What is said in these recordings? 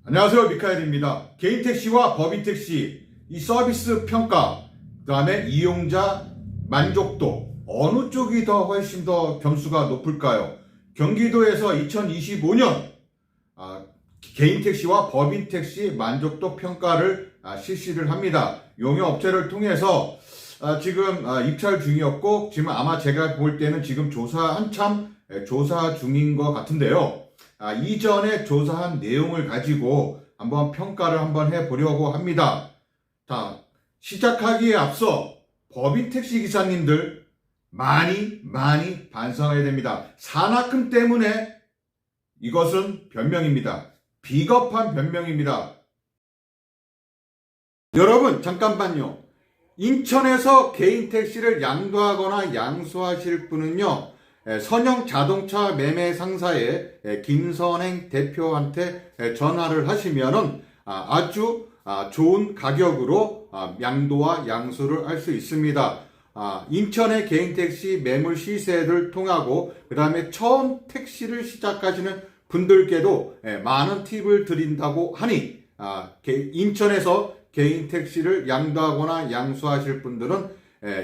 안녕하세요, 미카엘입니다. 개인택시와 법인택시 이 서비스 평가, 그 다음에 이용자 만족도 어느 쪽이 더 훨씬 더 점수가 높을까요? 경기도에서 2025년 개인택시와 법인택시 만족도 평가를 실시를 합니다. 용역업체를 통해서 지금 입찰 중이었고, 지금 아마 제가 볼 때는 지금 한참 조사 중인 것 같은데요. 이전에 조사한 내용을 가지고 한번 평가를 한번 해보려고 합니다. 자, 시작하기에 앞서 법인 택시 기사님들 많이 반성해야 됩니다. 산악금 때문에 이것은 변명입니다. 비겁한 변명입니다. 여러분 잠깐만요. 인천에서 개인 택시를 양도하거나 양수하실 분은요, 선영 자동차 매매 상사의 김선행 대표한테 전화를 하시면은 아주 좋은 가격으로 양도와 양수를 할 수 있습니다. 인천의 개인 택시 매물 시세를 통하고, 그 다음에 처음 택시를 시작하시는 분들께도 많은 팁을 드린다고 하니, 인천에서 개인 택시를 양도하거나 양수하실 분들은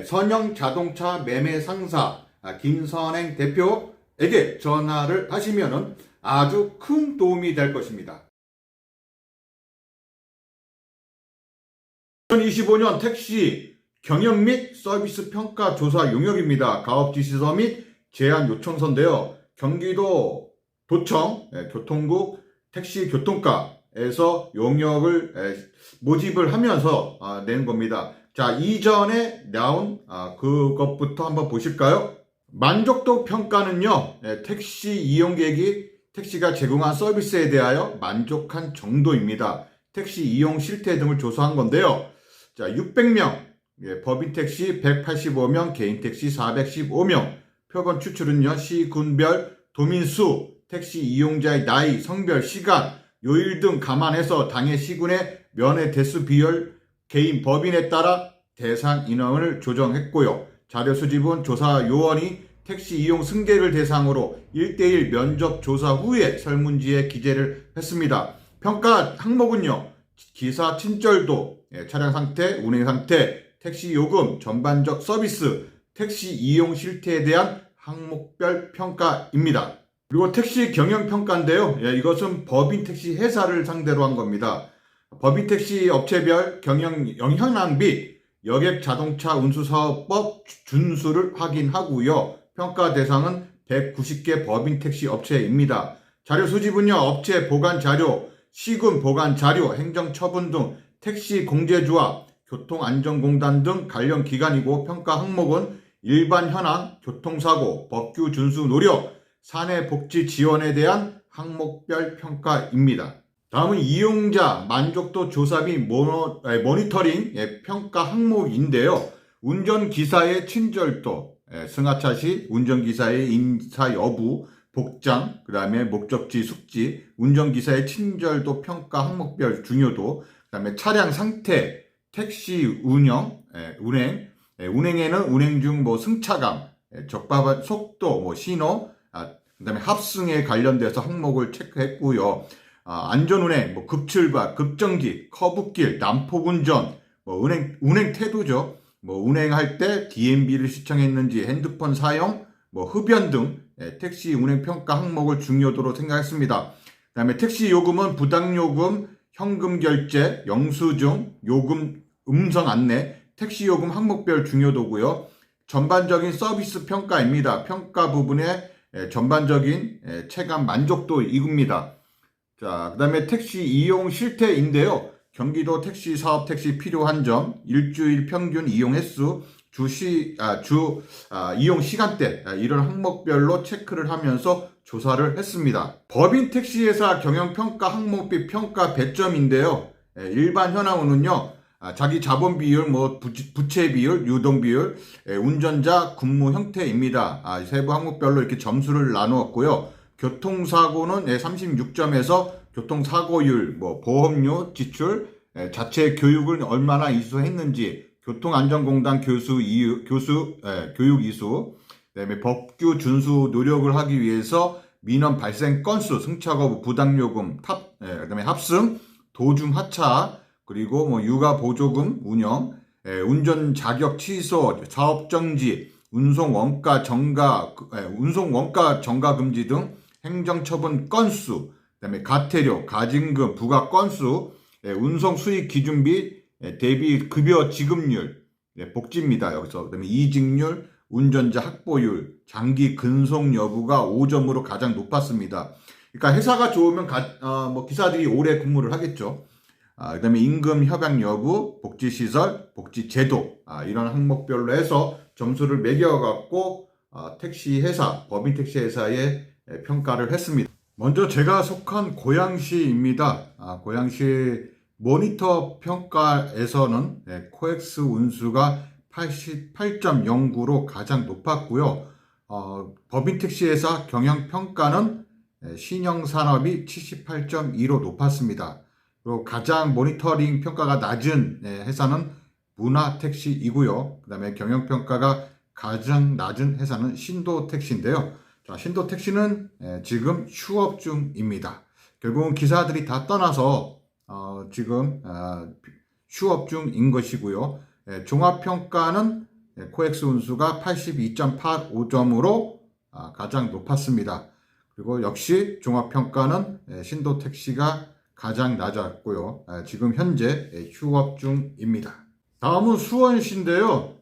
선영 자동차 매매 상사 김선행 대표에게 전화를 하시면 아주 큰 도움이 될 것입니다. 2025년 택시 경영 및 서비스 평가 조사 용역입니다. 가업 지시서 및 제안 요청서인데요. 경기도 도청 교통국 택시 교통과에서 용역을 모집을 하면서 낸 겁니다. 자, 이전에 나온 그것부터 한번 보실까요? 만족도 평가는요, 택시 이용객이 택시가 제공한 서비스에 대하여 만족한 정도입니다. 택시 이용 실태 등을 조사한 건데요. 자, 600명, 법인 택시 185명, 개인 택시 415명, 표본 추출은요, 시, 군별, 도민수, 택시 이용자의 나이, 성별, 시간, 요일 등 감안해서 당해 시군의 면회 대수 비율, 개인 법인에 따라 대상 인원을 조정했고요. 자료 수집은 조사 요원이 택시 이용 승객을 대상으로 1:1 면접 조사 후에 설문지에 기재를 했습니다. 평가 항목은요, 기사 친절도, 차량 상태, 운행 상태, 택시 요금, 전반적 서비스, 택시 이용 실태에 대한 항목별 평가입니다. 그리고 택시 경영 평가인데요. 이것은 법인 택시 회사를 상대로 한 겁니다. 법인 택시 업체별 경영 영향력 및 여객 자동차 운수사업법 준수를 확인하고요. 평가 대상은 190개 법인 택시 업체입니다. 자료 수집은요, 업체 보관 자료, 시군 보관 자료, 행정처분 등 택시 공제조합, 교통안전공단 등 관련 기관이고, 평가 항목은 일반 현황, 교통사고, 법규 준수 노력, 사내복지 지원에 대한 항목별 평가입니다. 다음은 이용자 만족도 조사 및 모니터링 평가 항목인데요. 운전기사의 친절도, 승하차 시 운전기사의 인사 여부, 복장, 그 다음에 목적지 숙지, 운전기사의 친절도 평가 항목별 중요도, 그 다음에 차량 상태, 택시 운행, 운행에는 운행 중 승차감, 적합한 속도, 신호, 그 다음에 합승에 관련돼서 항목을 체크했고요. 안전운행, 급출발, 급정지, 커브길, 난폭운전, 운행 태도죠. 운행할 때 DMB를 시청했는지, 핸드폰 사용, 흡연 등 택시 운행 평가 항목을 중요도로 생각했습니다. 그 다음에 택시 요금은 부당요금, 현금 결제, 영수증, 요금, 음성 안내, 택시 요금 항목별 중요도고요. 전반적인 서비스 평가입니다. 평가 부분에 전반적인 체감 만족도 이겁니다. 자, 그 다음에 택시 이용 실태인데요. 경기도 택시 사업 택시 필요한 점, 일주일 평균 이용 횟수, 이용 시간대, 이런 항목별로 체크를 하면서 조사를 했습니다. 법인 택시회사 경영평가 항목비 평가 배점인데요. 일반 현황으로는요, 자기 자본 비율, 부채 비율, 유동 비율, 운전자 근무 형태입니다. 세부 항목별로 이렇게 점수를 나누었고요. 교통사고는 36점에서 교통사고율, 보험료 지출, 자체 교육을 얼마나 이수했는지, 교통안전공단 교육 이수, 그다음에 법규 준수 노력을 하기 위해서 민원 발생 건수, 승차 거부, 부당요금, 그다음에 합승, 도중 하차, 그리고 뭐 육아 보조금 운영, 운전 자격 취소, 사업 정지, 운송 원가 정가 금지 등 행정 처분 건수, 그다음에 가태료, 가징금, 부과 건수, 운송 수익 기준비 대비 급여 지급률, 복지입니다. 여기서 그다음에 이직률, 운전자 확보율, 장기 근속 여부가 5점으로 가장 높았습니다. 그러니까 회사가 좋으면 기사들이 오래 근무를 하겠죠. 그다음에 임금 협약 여부, 복지시설, 복지제도 이런 항목별로 해서 점수를 매겨갖고 택시 회사, 법인 택시 회사에 평가를 했습니다. 먼저 제가 속한 고양시입니다. 고양시 모니터 평가에서는 코엑스 운수가 88.09로 가장 높았고요. 법인 택시 회사 경영평가는 신영산업이 78.2로 높았습니다. 그리고 가장 모니터링 평가가 낮은 회사는 문화택시이고요. 그 다음에 경영평가가 가장 낮은 회사는 신도택시인데요. 자, 신도택시는 지금 휴업 중입니다. 결국은 기사들이 다 떠나서 지금 휴업 중인 것이고요. 종합평가는 코엑스 운수가 82.85점으로 가장 높았습니다. 그리고 역시 종합평가는 신도택시가 가장 낮았고요. 지금 현재 휴업 중입니다. 다음은 수원시인데요.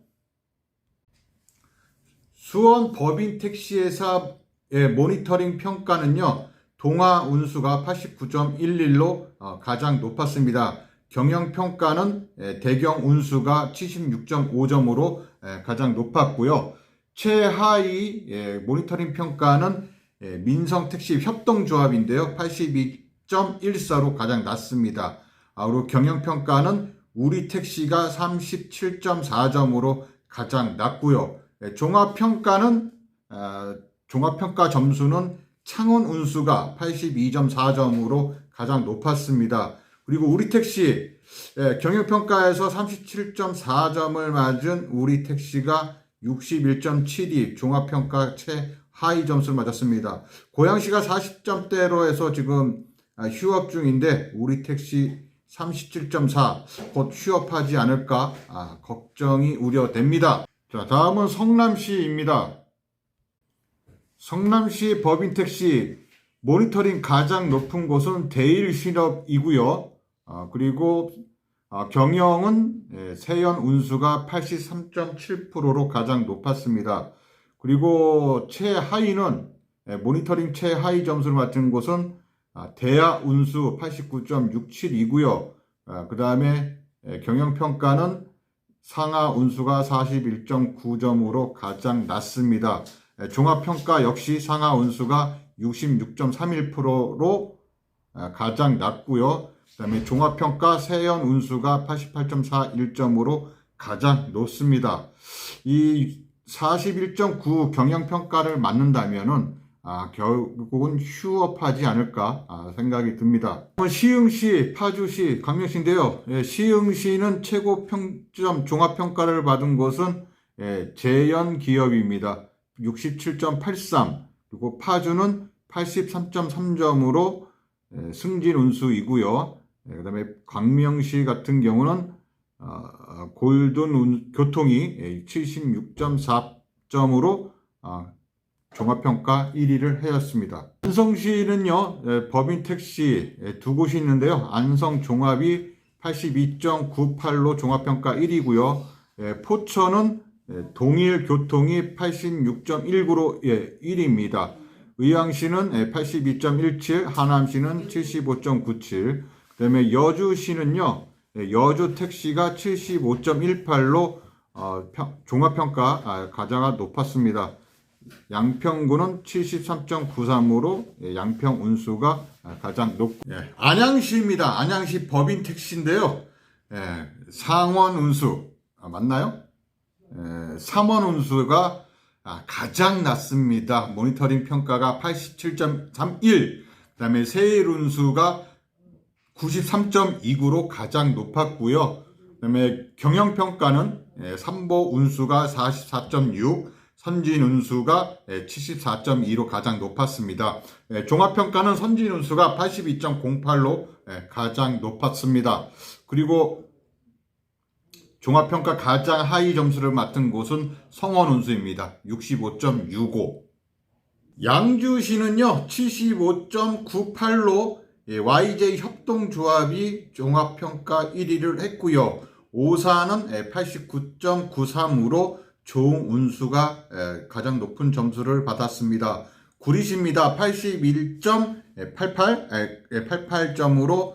수원 법인 택시회사의 모니터링 평가는요. 동아 운수가 89.11로 가장 높았습니다. 경영평가는 대경 운수가 76.5점으로 가장 높았고요. 최하위 모니터링 평가는 민성택시 협동조합인데요. 82.14로 가장 낮습니다. 그리고 경영평가는 우리택시가 37.4점으로 가장 낮고요. 종합평가는 종합평가 점수는 창원운수가 82.4점으로 가장 높았습니다. 그리고 우리택시 경영평가에서 37.4점을 맞은 우리택시가 61.72 종합평가 최하위 점수를 맞았습니다. 고양시가 40점대로 해서 지금 휴업 중인데 우리택시 37.4 곧 휴업하지 않을까 걱정이 우려됩니다. 자, 다음은 성남시입니다. 성남시 법인택시 모니터링 가장 높은 곳은 대일신업이고요. 그리고 경영은 세연 운수가 83.7%로 가장 높았습니다. 그리고 최하위는 모니터링 최하위 점수를 맞춘 곳은 대야 운수 89.67이고요. 그 다음에 경영평가는 상하 운수가 41.9점으로 가장 낮습니다. 종합평가 역시 상하 운수가 66.31%로 가장 낮고요. 그 다음에 종합평가 세연 운수가 88.41점으로 가장 높습니다. 이 41.9 경영평가를 맞는다면은 결국은 휴업하지 않을까 생각이 듭니다. 시흥시, 파주시, 광명시인데요. 시흥시는 최고 평점 종합평가를 받은 곳은 재연기업입니다. 67.83 그리고 파주는 83.3점으로 승진운수이고요. 그 다음에 광명시 같은 경우는 교통이 76.4점으로 종합평가 1위를 하였습니다. 안성시는요, 법인택시 두 곳이 있는데요. 안성종합이 82.98로 종합평가 1위고요. 포천은 동일교통이 86.19로 1위입니다. 의왕시는 82.17, 하남시는 75.97, 그 다음에 여주시는요, 여주택시가 75.18로 종합평가 가장 높았습니다. 양평구는 73.93으로 양평 운수가 가장 높고, 안양시입니다. 안양시 법인 택시인데요. 상원 운수 맞나요? 3원 운수가 가장 낮습니다. 모니터링 평가가 87.31, 그 다음에 세일 운수가 93.29로 가장 높았고요. 그 다음에 경영평가는 삼보 운수가 44.6, 선진운수가 74.2로 가장 높았습니다. 종합평가는 선진운수가 82.08로 가장 높았습니다. 그리고 종합평가 가장 하위 점수를 맡은 곳은 성원운수입니다. 65.65. 양주시는요 75.98로 YJ 협동조합이 종합평가 1위를 했고요. 오사는 89.93으로 조운수가 가장 높은 점수를 받았습니다. 구리시입니다. 88점으로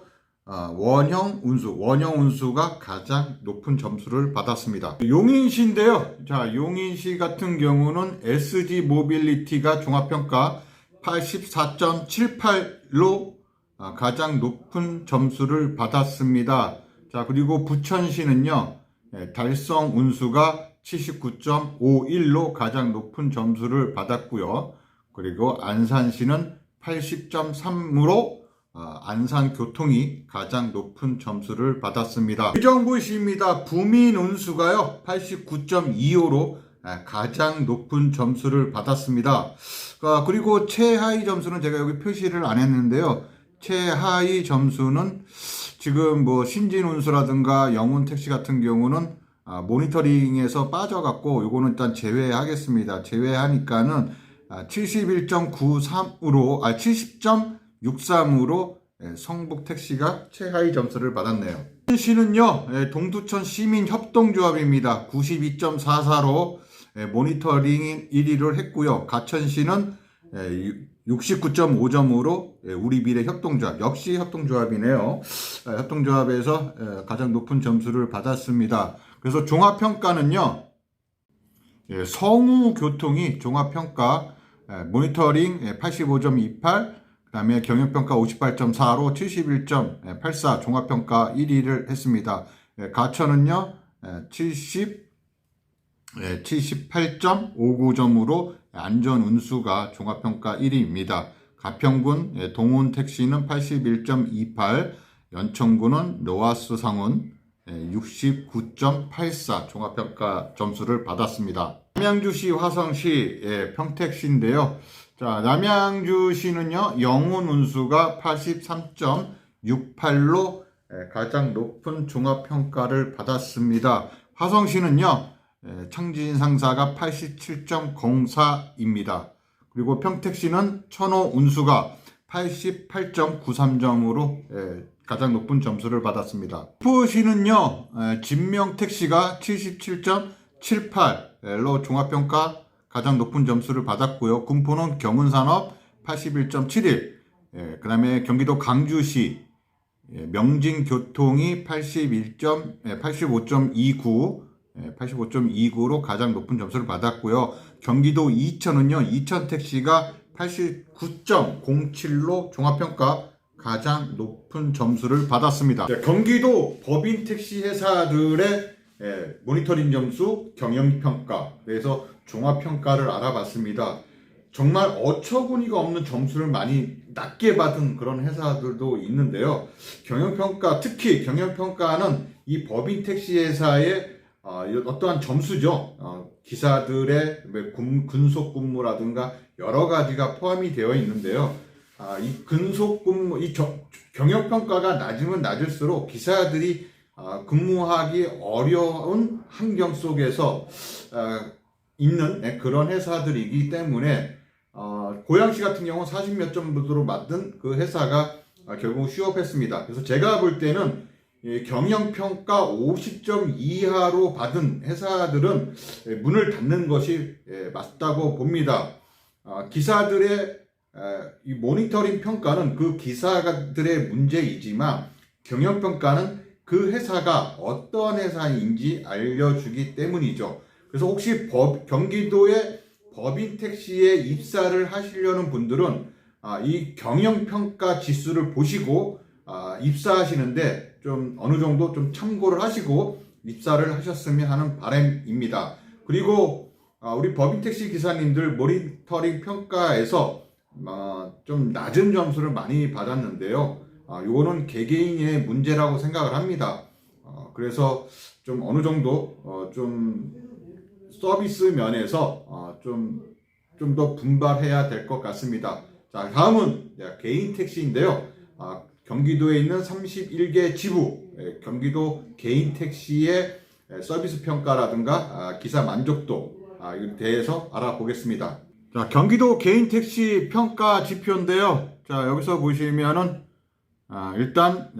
원형운수가 가장 높은 점수를 받았습니다. 용인시인데요. 자, 용인시 같은 경우는 SG 모빌리티가 종합평가 84.78로 가장 높은 점수를 받았습니다. 자, 그리고 부천시는요, 달성운수가 79.51로 가장 높은 점수를 받았고요. 그리고 안산시는 80.3으로 안산교통이 가장 높은 점수를 받았습니다. 의정부시입니다. 부민운수가요 89.25로 가장 높은 점수를 받았습니다. 그리고 최하위 점수는 제가 여기 표시를 안 했는데요. 최하위 점수는 지금 뭐 신진운수라든가 영훈택시 같은 경우는 모니터링에서 빠져갖고 요거는 일단 제외하겠습니다. 제외하니까는 71.93으로 70.63으로 성북택시가 최하위 점수를 받았네요. 시는요 동두천 시민협동조합입니다. 92.44로 모니터링 1위를 했고요. 가천시는 69.5점으로 우리미래 협동조합, 역시 협동조합이네요. 협동조합에서 가장 높은 점수를 받았습니다. 그래서 종합평가는요 성우교통이 종합평가 모니터링 85.28, 그 다음에 경영평가 58.4로 71.84 종합평가 1위를 했습니다. 가천은요 78.59점으로 안전운수가 종합평가 1위입니다. 가평군 동훈택시는 81.28, 연천군은 로아스 상훈 69.84 종합평가 점수를 받았습니다. 남양주시, 화성시, 평택시인데요. 자, 남양주시는요, 영훈운수가 83.68로 가장 높은 종합평가를 받았습니다. 화성시는요, 창진상사가 87.04입니다. 그리고 평택시는 천호운수가 88.93점으로 가장 높은 점수를 받았습니다. 후포시는요 진명택시가 77.78로 종합평가 가장 높은 점수를 받았고요. 군포는 경운산업 81.71, 그 다음에 경기도 강주시 명진교통이 85.29로 가장 높은 점수를 받았고요. 경기도 이천은요 이천택시가 89.07로 종합평가 가장 높은 점수를 받았습니다. 경기도 법인 택시 회사들의 모니터링 점수, 경영평가, 그래서 종합평가를 알아봤습니다. 정말 어처구니가 없는 점수를 많이 낮게 받은 그런 회사들도 있는데요. 경영평가, 특히 경영평가는 이 법인 택시 회사의 어떠한 점수죠. 기사들의 근속 근무라든가 여러 가지가 포함이 되어 있는데요. 이 근속 근무, 경영평가가 낮으면 낮을수록 기사들이 근무하기 어려운 환경 속에서 있는 그런 회사들이기 때문에 고양시 같은 경우 40몇 점으로 만든 그 회사가 결국 휴업했습니다. 그래서 제가 볼 때는 경영평가 50점 이하로 받은 회사들은 문을 닫는 것이 맞다고 봅니다. 기사들의 이 모니터링 평가는 그 기사들의 문제이지만 경영평가는 그 회사가 어떤 회사인지 알려주기 때문이죠. 그래서 혹시 경기도의 법인 택시에 입사를 하시려는 분들은 이 경영평가 지수를 보시고 입사하시는데 좀 어느 정도 좀 참고를 하시고 입사를 하셨으면 하는 바람입니다. 그리고 우리 법인 택시 기사님들 모니터링 평가에서 좀 낮은 점수를 많이 받았는데요. 요거는 개개인의 문제라고 생각을 합니다. 그래서 좀 어느 정도 좀 서비스 면에서 좀 더 분발해야 될 것 같습니다. 자, 다음은 개인 택시인데요. 경기도에 있는 31개 지부 경기도 개인 택시의 서비스 평가라든가 기사 만족도 이에 대해서 알아보겠습니다. 자, 경기도 개인 택시 평가 지표인데요. 자, 여기서 보시면은 일단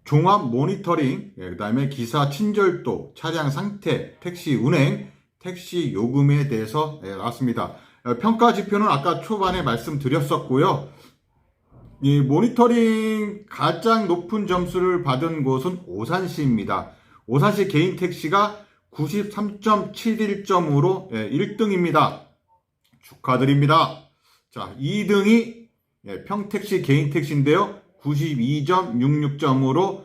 종합 모니터링, 그 다음에 기사 친절도, 차량 상태, 택시 운행, 택시 요금에 대해서 나왔습니다. 평가 지표는 아까 초반에 말씀드렸었고요. 이 모니터링 가장 높은 점수를 받은 곳은 오산시입니다. 오산시 개인 택시가 93.71점으로 1등입니다. 축하드립니다. 자, 2등이 평택시 개인 택시인데요. 92.66점으로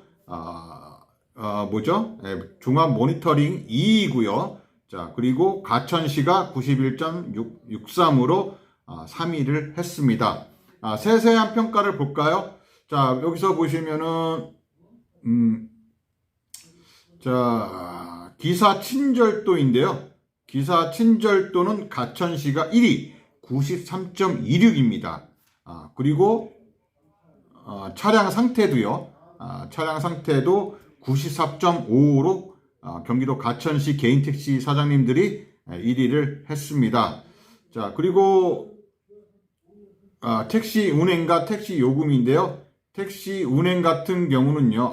종합 모니터링 2위고요. 자, 그리고 가천시가 91.63으로 3위를 했습니다. 세세한 평가를 볼까요? 자, 여기서 보시면은 자, 기사 친절도인데요. 기사 친절도는 가천시가 1위 93.26입니다. 그리고 차량 상태도요. 차량 상태도 94.55로 경기도 가천시 개인택시 사장님들이 1위를 했습니다. 자, 그리고 택시 운행과 택시 요금인데요. 택시 운행 같은 경우는요.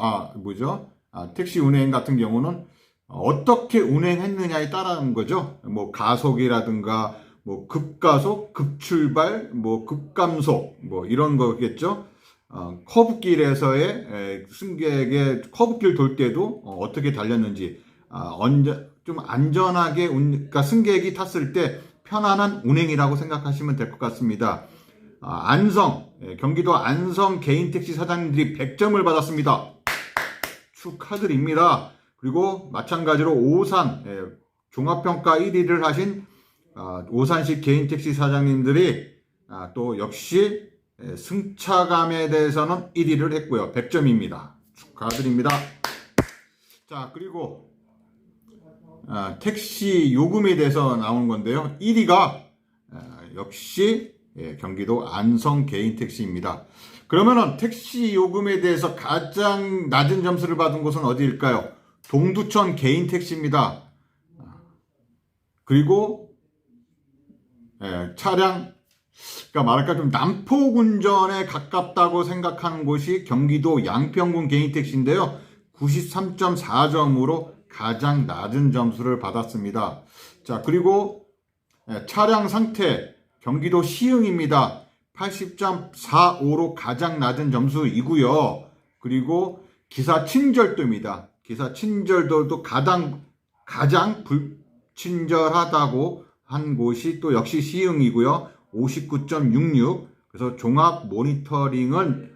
택시 운행 같은 경우는 어떻게 운행했느냐에 따른 거죠. 뭐 가속이라든가 뭐 급가속, 급출발, 뭐 급감속, 뭐 이런 거겠죠. 커브길에서의 승객의 커브길 돌 때도 어떻게 달렸는지, 좀 안전하게 그러니까 승객이 탔을 때 편안한 운행이라고 생각하시면 될 것 같습니다. 경기도 안성 개인택시 사장님들이 100점을 받았습니다. 축하드립니다. 그리고 마찬가지로 오산 종합평가 1위를 하신 오산시 개인택시 사장님들이 또 역시 승차감에 대해서는 1위를 했고요. 100점입니다. 축하드립니다. 자, 그리고 택시 요금에 대해서 나오는 건데요. 1위가 역시 경기도 안성 개인택시입니다. 그러면은 택시 요금에 대해서 가장 낮은 점수를 받은 곳은 어디일까요? 동두천 개인택시입니다. 그리고 차량, 그러니까 말할까 좀 난폭 운전에 가깝다고 생각하는 곳이 경기도 양평군 개인택시인데요. 93.4점으로 가장 낮은 점수를 받았습니다. 자, 그리고 차량 상태 경기도 시흥입니다. 80.45로 가장 낮은 점수이고요. 그리고 기사 친절도입니다. 기사 친절도도 가장 불친절하다고 한 곳이 또 역시 시흥이고요. 59.66. 그래서 종합 모니터링은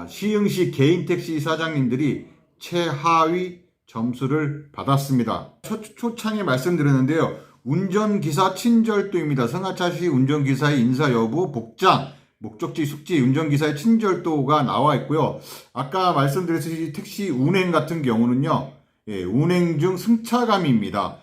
시흥시 개인택시 사장님들이 최하위 점수를 받았습니다. 초창에 말씀드렸는데요. 운전기사 친절도입니다. 승하차시 운전기사의 인사 여부, 복장, 목적지, 숙지, 운전기사의 친절도가 나와 있고요. 아까 말씀드렸듯이 택시 운행 같은 경우는요. 운행 중 승차감입니다.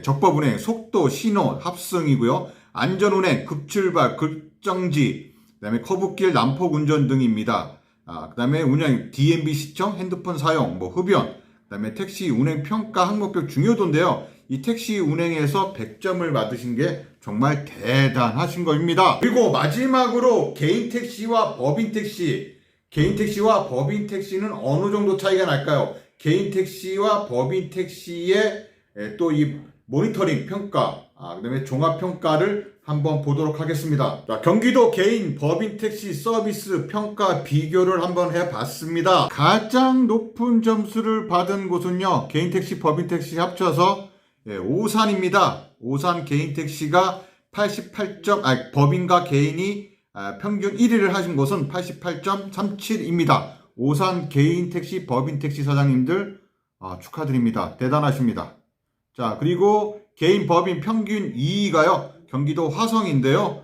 적법 운행, 속도, 신호, 합승이고요. 안전운행, 급출발, 급정지, 그 다음에 커브길, 난폭 운전 등입니다. 그 다음에 운행, DMB 시청, 핸드폰 사용, 흡연, 그 다음에 택시 운행 평가 항목별 중요도인데요. 이 택시 운행에서 100점을 받으신 게 정말 대단하신 겁니다. 그리고 마지막으로 개인택시와 법인택시. 개인택시와 법인택시는 어느 정도 차이가 날까요? 개인택시와 법인택시의 또 이 모니터링 평가, 그 다음에 종합평가를 한번 보도록 하겠습니다. 자, 경기도 개인 법인택시 서비스 평가 비교를 한번 해봤습니다. 가장 높은 점수를 받은 곳은요, 개인택시, 법인택시 합쳐서 오산입니다. 오산 개인택시가 88점, 법인과 개인이 평균 1위를 하신 곳은 88.37입니다. 오산 개인택시, 법인택시 사장님들 축하드립니다. 대단하십니다. 자, 그리고 개인 법인 평균 2위가요. 경기도 화성인데요.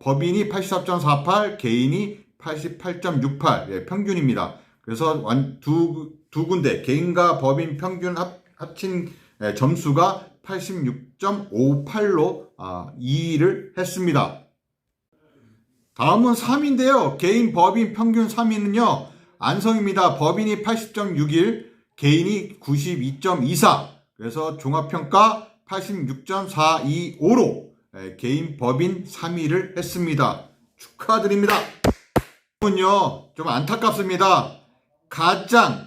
법인이 84.48, 개인이 88.68 평균입니다. 그래서 두 군데 개인과 법인 평균 합친 점수가 86.58로 2위를 했습니다. 다음은 3위인데요. 개인 법인 평균 3위는요. 안성입니다. 법인이 80.61, 개인이 92.24. 그래서 종합평가 86.425로 개인 법인 3위를 했습니다. 축하드립니다. 이분요, 좀 안타깝습니다.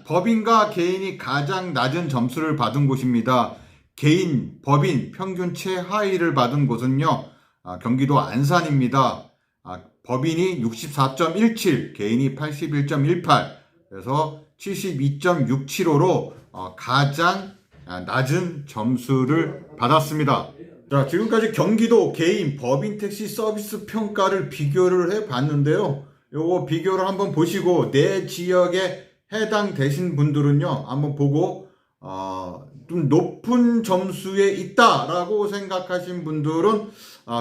법인과 개인이 가장 낮은 점수를 받은 곳입니다. 개인, 법인 평균 최하위를 받은 곳은요, 경기도 안산입니다. 법인이 64.17, 개인이 81.18, 그래서 72.675로 가장 낮은 점수를 받았습니다. 자, 지금까지 경기도 개인 법인 택시 서비스 평가를 비교를 해 봤는데요. 요거 비교를 한번 보시고 내 지역에 해당되신 분들은요, 한번 보고 좀 높은 점수에 있다라고 생각하신 분들은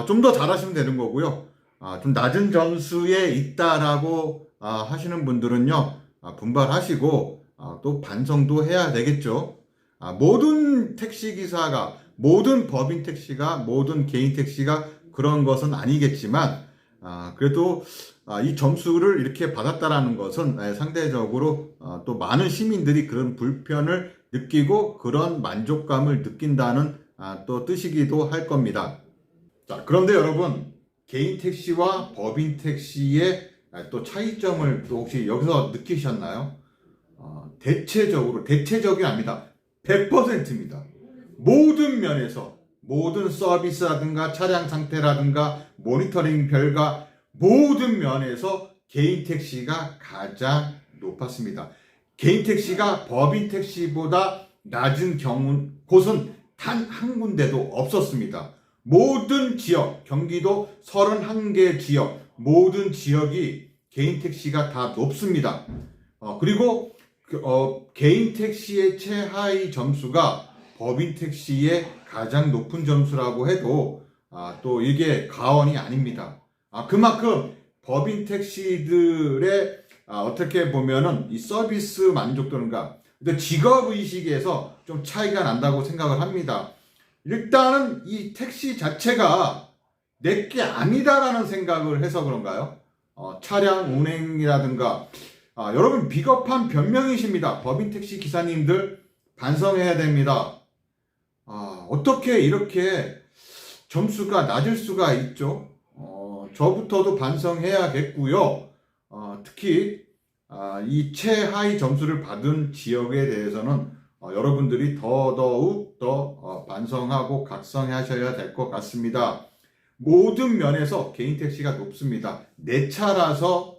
좀 더 잘하시면 되는 거고요. 좀 낮은 점수에 있다라고 하시는 분들은요, 분발하시고 또 반성도 해야 되겠죠. 모든 택시기사가, 모든 법인 택시가, 모든 개인 택시가 그런 것은 아니겠지만, 그래도 이 점수를 이렇게 받았다라는 것은 상대적으로 또 많은 시민들이 그런 불편을 느끼고 그런 만족감을 느낀다는 또 뜻이기도 할 겁니다. 자, 그런데 여러분, 개인 택시와 법인 택시의 또 차이점을 또 혹시 여기서 느끼셨나요? 대체적이 아닙니다. 100%입니다. 모든 면에서, 모든 서비스라든가 차량 상태라든가 모니터링 별과 모든 면에서 개인 택시가 가장 높았습니다. 개인 택시가 법인 택시보다 낮은 곳은 단 한 군데도 없었습니다. 모든 지역, 경기도 31개 지역, 모든 지역이 개인 택시가 다 높습니다. 그리고 개인 택시의 최하위 점수가 법인 택시의 가장 높은 점수라고 해도 또 이게 과언이 아닙니다. 그만큼 법인 택시들의 어떻게 보면은 이 서비스 만족도는가, 직업의식에서 좀 차이가 난다고 생각을 합니다. 일단은 이 택시 자체가 내게 아니다라는 생각을 해서 그런가요? 차량 운행이라든가, 여러분 비겁한 변명이십니다. 법인 택시 기사님들 반성해야 됩니다. 어떻게 이렇게 점수가 낮을 수가 있죠? 저부터도 반성해야겠고요. 특히 이 최하위 점수를 받은 지역에 대해서는 여러분들이 더더욱 더 반성하고 각성하셔야 될 것 같습니다. 모든 면에서 개인 택시가 높습니다. 내 차라서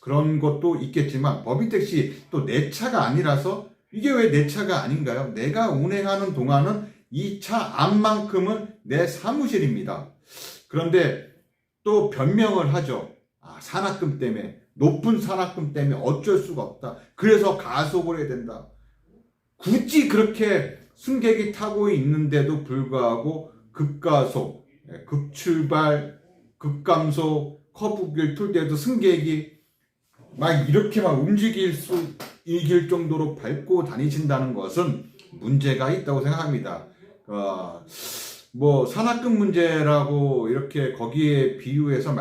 그런 것도 있겠지만 법인 택시 또 내 차가 아니라서 이게 왜 내 차가 아닌가요? 내가 운행하는 동안은 이 차 안만큼은 내 사무실입니다. 그런데 또 변명을 하죠. 산악금 때문에, 높은 산악금 때문에 어쩔 수가 없다. 그래서 가속을 해야 된다. 굳이 그렇게 승객이 타고 있는데도 불구하고 급가속, 급출발, 급감속, 커브길 틀 때도 승객이 이렇게 움직일 정도로 밟고 다니신다는 것은 문제가 있다고 생각합니다. 산악금 문제라고 이렇게 거기에 비유해서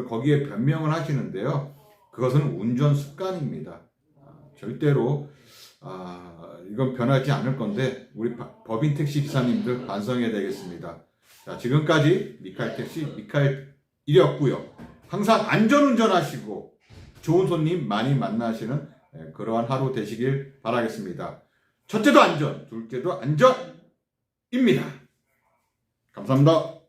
거기에 변명을 하시는데요. 그것은 운전 습관입니다. 절대로, 이건 변하지 않을 건데, 우리 법인 택시 기사님들 반성해야 되겠습니다. 자, 지금까지 미카엘택시 미카엘이었고요. 항상 안전운전 하시고, 좋은 손님 많이 만나시는 그러한 하루 되시길 바라겠습니다. 첫째도 안전, 둘째도 안전입니다. 감사합니다.